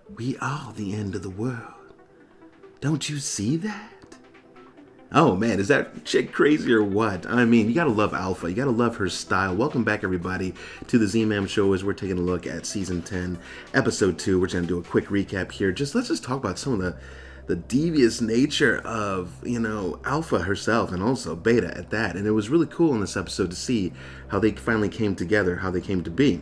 We are the end of the world. Don't you see that? Oh man, is that chick crazy or what? I mean, you gotta love Alpha. You gotta love her style. Welcome back, everybody, to the Z-Man Show as we're taking a look at Season 10, Episode 2. We're gonna do a quick recap here. Let's just talk about some of the devious nature of, Alpha herself and also Beta at that. And it was really cool in this episode to see how they finally came together, how they came to be,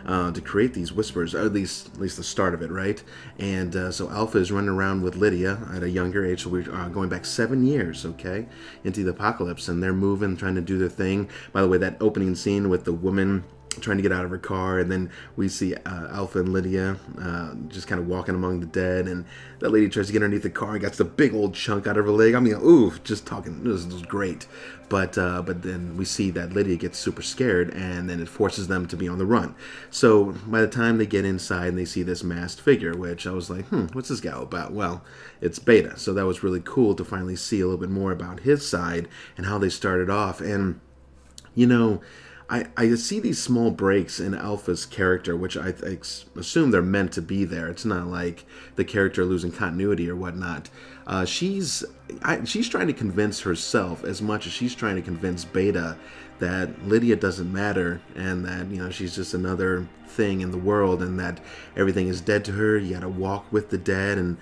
to create these whispers, or at least the start of it, right? And so Alpha is running around with Lydia at a younger age, so we're going back 7 years, okay, into the apocalypse, and they're moving, trying to do their thing. By the way, that opening scene with the woman trying to get out of her car, and then we see Alpha and Lydia just kind of walking among the dead, and that lady tries to get underneath the car and gets the big old chunk out of her leg. I mean, ooh, just talking, this was great. But then we see that Lydia gets super scared, and then it forces them to be on the run. So by the time they get inside and they see this masked figure, which I was like, what's this guy about? Well, it's Beta. So that was really cool to finally see a little bit more about his side and how they started off. And, I see these small breaks in Alpha's character, which I assume they're meant to be there. It's not like the character losing continuity or whatnot. She's trying to convince herself as much as she's trying to convince Beta that Lydia doesn't matter and that, she's just another thing in the world and that everything is dead to her. You gotta walk with the dead and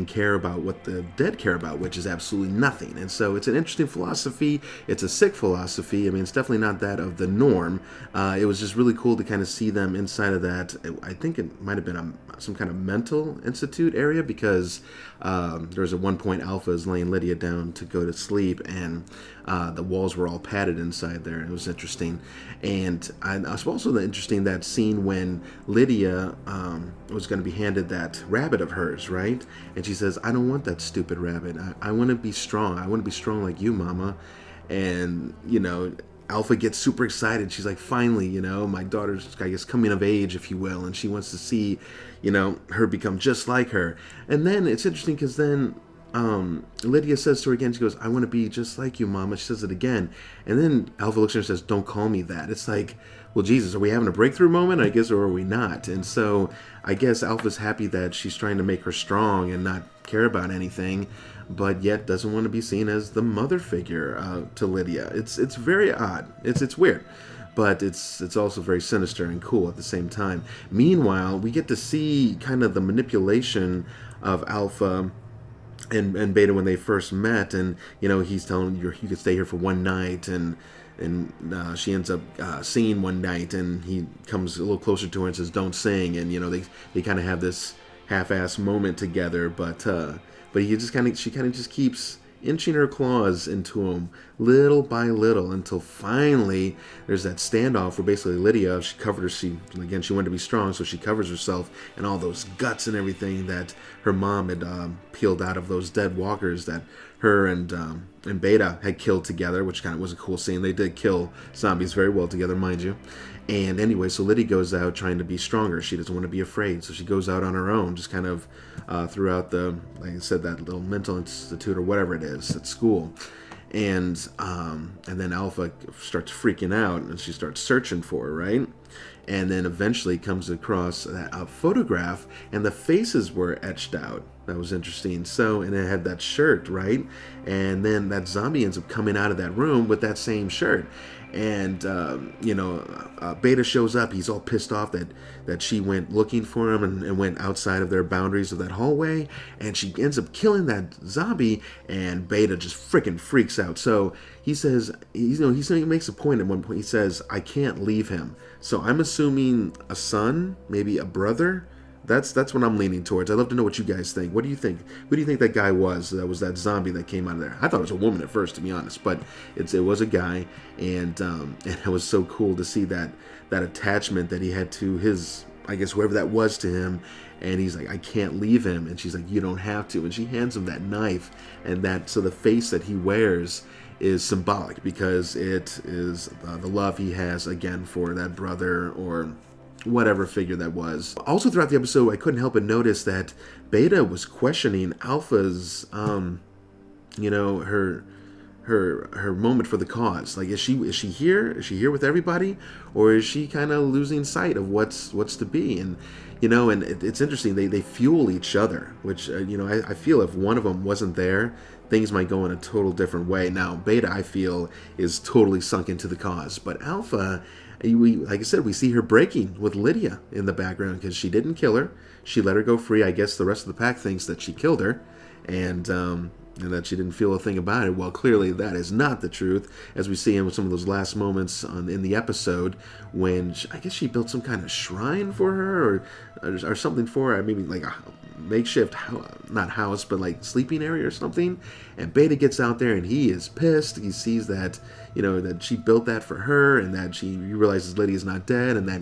care about what the dead care about, which is absolutely nothing. And so it's an interesting philosophy. It's a sick philosophy. I mean, it's definitely not that of the norm. It was just really cool to kind of see them inside of that. I think it might have been some kind of mental institute area, because there's at one point Alpha is laying Lydia down to go to sleep, and the walls were all padded inside there. It was interesting. And I was also interesting that scene when Lydia was going to be handed that rabbit of hers, right? And she says, I don't want that stupid rabbit. I want to be strong. I want to be strong like you, Mama. And, Alpha gets super excited. She's like, finally, my daughter's, I guess, coming of age, if you will. And she wants to see, her become just like her. And then it's interesting because then Lydia says to her again, she goes, I want to be just like you, Mama. She says it again. And then Alpha looks at her and says, don't call me that. It's like, well, Jesus, are we having a breakthrough moment, I guess, or are we not? And so I guess Alpha's happy that she's trying to make her strong and not care about anything, but yet doesn't want to be seen as the mother figure to Lydia. It's very odd. It's weird. But it's also very sinister and cool at the same time. Meanwhile, we get to see kind of the manipulation of Alpha and Beta when they first met, and he's telling you could stay here for one night, and she ends up singing one night, and he comes a little closer to her and says, don't sing, and they kind of have this half-ass moment together, but she kind of just keeps inching her claws into him little by little until finally there's that standoff where basically Lydia, she wanted to be strong, so she covers herself and all those guts and everything that her mom had peeled out of those dead walkers that her and Beta had killed together, which kind of was a cool scene. They did kill zombies very well together, mind you. And anyway, so Lydia goes out trying to be stronger. She doesn't want to be afraid, so she goes out on her own, just kind of throughout like I said, that little mental institute or whatever it is at school. And then Alpha starts freaking out, and she starts searching for her, right? And then eventually comes across a photograph, and the faces were etched out. That was interesting. So, and it had that shirt, right? And then that zombie ends up coming out of that room with that same shirt. And, Beta shows up. He's all pissed off that she went looking for him and went outside of their boundaries of that hallway. And she ends up killing that zombie, and Beta just freaking freaks out. So he says, he makes a point at one point. He says, I can't leave him. So I'm assuming a son, maybe a brother. That's what I'm leaning towards. I'd love to know what you guys think. What do you think? Who do you think that guy was? That was that zombie that came out of there. I thought it was a woman at first, to be honest, but it was a guy, and it was so cool to see that attachment that he had to his, I guess, whoever that was to him. And he's like, I can't leave him. And she's like, you don't have to. And she hands him that knife, and so the face that he wears is symbolic because it is the love he has again for that brother or whatever figure that was. Also throughout the episode, I couldn't help but notice that Beta was questioning Alpha's, her moment for the cause. Like, is she here? Is she here with everybody, or is she kind of losing sight of what's to be? And And it's interesting. They fuel each other, which I feel if one of them wasn't there, things might go in a total different way. Now, Beta, I feel, is totally sunk into the cause, but Alpha, like I said, we see her breaking with Lydia in the background because she didn't kill her. She let her go free. I guess the rest of the pack thinks that she killed her, and that she didn't feel a thing about it. Well, clearly that is not the truth, as we see in some of those last moments in the episode when I guess she built some kind of shrine for her or something for her. Maybe like a makeshift not house, but like sleeping area or something. And Beta gets out there and he is pissed. He sees that that she built that for her, and that he realizes Lydia's not dead, and that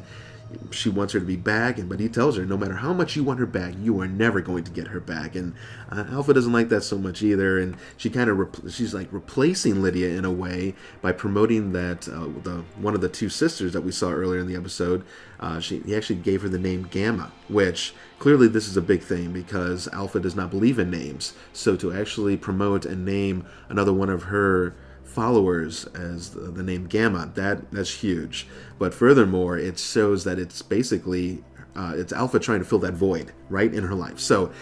she wants her to be back, but he tells her, no matter how much you want her back, you are never going to get her back. And Alpha doesn't like that so much either, and she kind of she's like replacing Lydia in a way by promoting that one of the two sisters that we saw earlier in the episode. He actually gave her the name Gamma, which clearly this is a big thing because Alpha does not believe in names. So to actually promote and name another one of her followers as the name Gamma, that's huge. But furthermore, it shows that it's basically it's Alpha trying to fill that void right in her life, so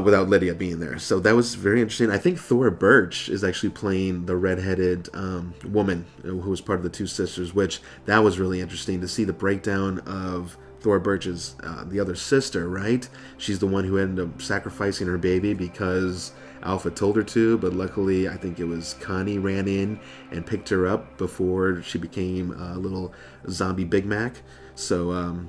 without Lydia being there. So that was very interesting. I think Thora Birch is actually playing the redheaded woman who was part of the two sisters, which that was really interesting to see the breakdown of Thora Birch's the other sister, right? She's the one who ended up sacrificing her baby because Alpha told her to, but luckily I think it was Connie ran in and picked her up before she became a little zombie Big Mac. So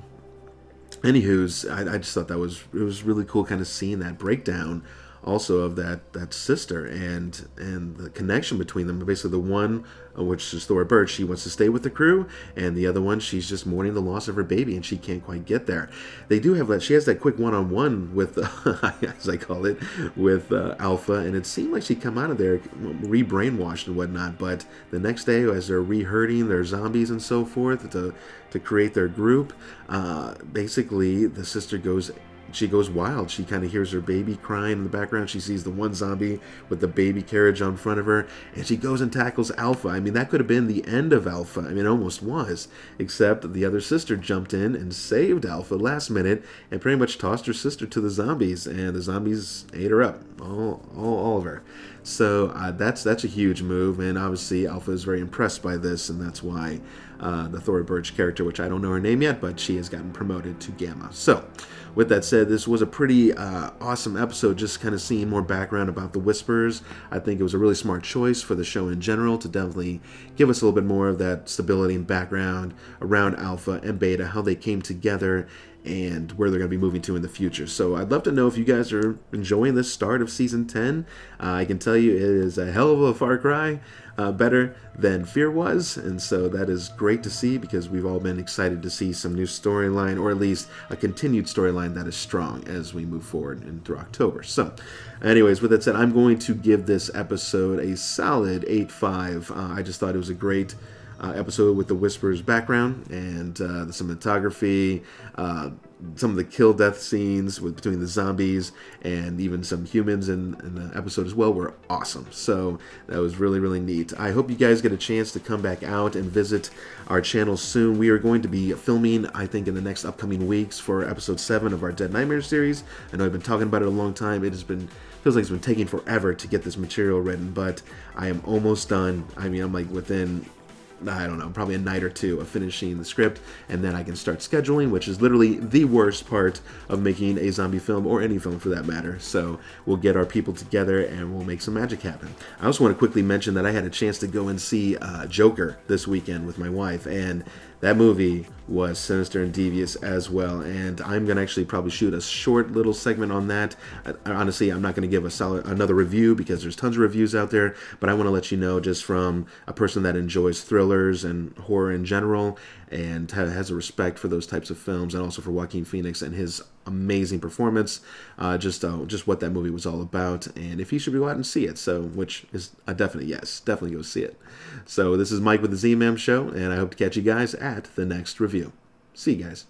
anywho's, I just thought it was really cool kind of seeing that breakdown also of that sister and the connection between them. Basically the one, which is Thora Birch, she wants to stay with the crew, and the other one, she's just mourning the loss of her baby and she can't quite get there. They do have that, she has that quick one-on-one with as I call it, with Alpha, and it seemed like she'd come out of there re-brainwashed and whatnot, but the next day as they're re-herding their zombies and so forth to create their group, basically the sister goes wild. She kind of hears her baby crying in the background. She sees the one zombie with the baby carriage on front of her, and she goes and tackles Alpha. I mean, that could have been the end of Alpha. I mean, it almost was, except the other sister jumped in and saved Alpha last minute and pretty much tossed her sister to the zombies, and the zombies ate her up, all of her. So that's a huge move, and obviously Alpha is very impressed by this, and that's why the Thora Birch character, which I don't know her name yet, but she has gotten promoted to Gamma. So with that said, this was a pretty awesome episode, just kind of seeing more background about the Whispers. I think it was a really smart choice for the show in general to definitely give us a little bit more of that stability and background around Alpha and Beta, how they came together, and where they're going to be moving to in the future. So I'd love to know if you guys are enjoying this start of Season 10. I can tell you it is a hell of a far cry, better than Fear was, and so that is great to see because we've all been excited to see some new storyline, or at least a continued storyline that is strong as we move forward and through October. So anyways, with that said, I'm going to give this episode a solid 8.5. I just thought it was a great episode with the Whispers background and the cinematography, some of the kill death scenes between the zombies and even some humans in the episode as well were awesome. So that was really, really neat. I hope you guys get a chance to come back out and visit our channel soon. We are going to be filming, I think, in the next upcoming weeks for episode 7 of our Dead Nightmare series. I know I've been talking about it a long time. Feels like it's been taking forever to get this material written, but I am almost done. I mean, I'm like within, I don't know, probably a night or two of finishing the script, and then I can start scheduling, which is literally the worst part of making a zombie film, or any film for that matter. So we'll get our people together and we'll make some magic happen. I also want to quickly mention that I had a chance to go and see Joker this weekend with my wife, and that movie was sinister and devious as well, and I'm going to actually probably shoot a short little segment on that. Honestly, I'm not going to give another review because there's tons of reviews out there, but I want to let you know, just from a person that enjoys thrillers and horror in general and has a respect for those types of films, and also for Joaquin Phoenix and his amazing performance, just what that movie was all about, and if you should go out and see it, so which is a definite yes, definitely go see it. So this is Mike with the Z-Man Show, and I hope to catch you guys at the next review. See you guys.